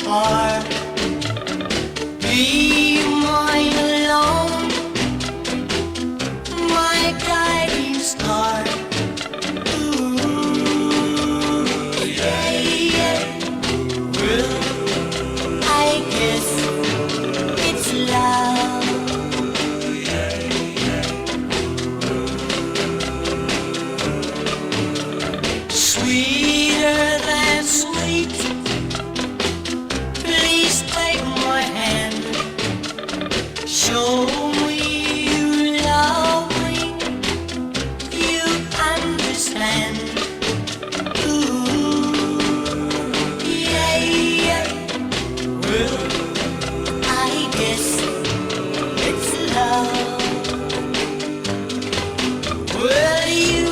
are. Be mine alone, my guiding star. Ooh, yeah, yeah. Well, I guess it's love. Sweeter than sweet, please take my hand. Show me you love me, you understand. Ooh, yeah, yeah. Well, I guess it's love. Well, you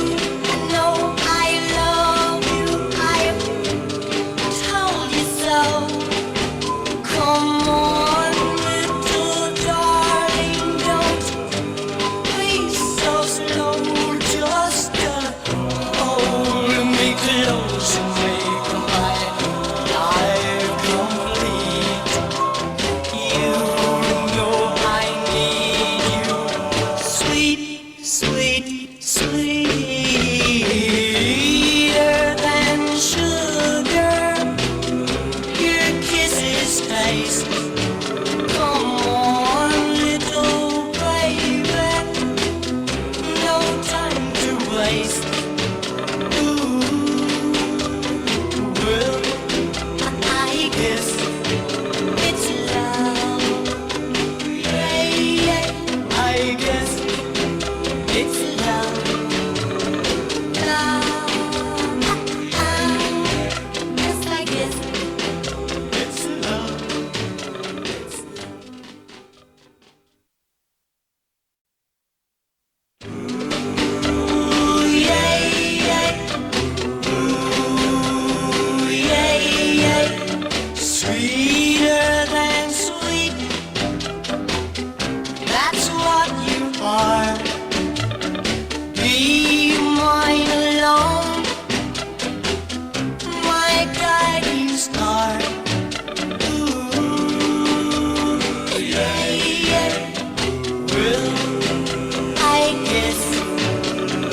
know I love you, I've told you so. Come on, little darling, don't be so slow. Just hold me close and make my life complete. You know I need you, sweet, sweet, sweeter than sugar. Your kisses taste. Come on, little baby, no time to waste. Ooh, well, I guess it's love. Yeah, yeah, I guess it's love. Love. Yes, I guess it's love. Ooh, yeah, yeah. Ooh, yeah, yeah. Sweeter than sweet, that's what you are. Be mine alone, my guiding star. Ooh, yeah, yeah. Well, I guess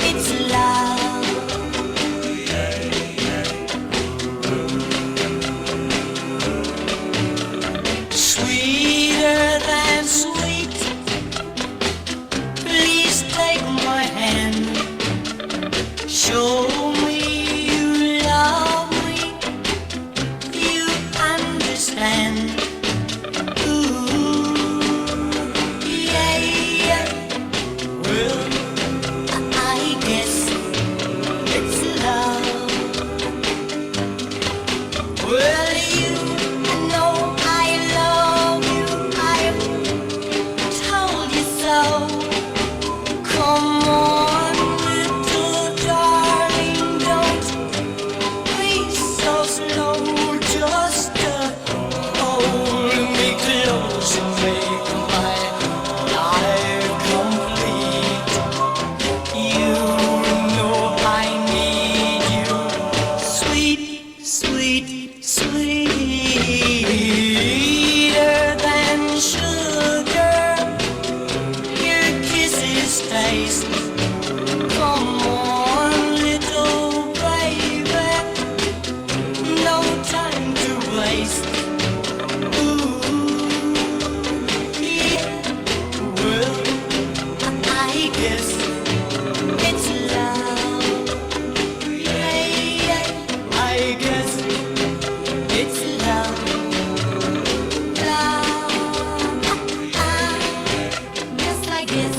it's love. Sweeter than sweet, please take my hand. Show me you love me, you understand. Ooh, yeah, yeah. Well, I guess it's love. Well, you know I love you, I've told you so. Come on, little darling, don't be so slow. Just hold me close and make my life complete. You know I need you, sweet, sweet, sweeter than sugar. Your kisses taste. Come on, little baby, no time to waste. Ooh, yeah. Well, I guess it's love. Yeah, yeah. I guess it's love. Love. Yes, I guess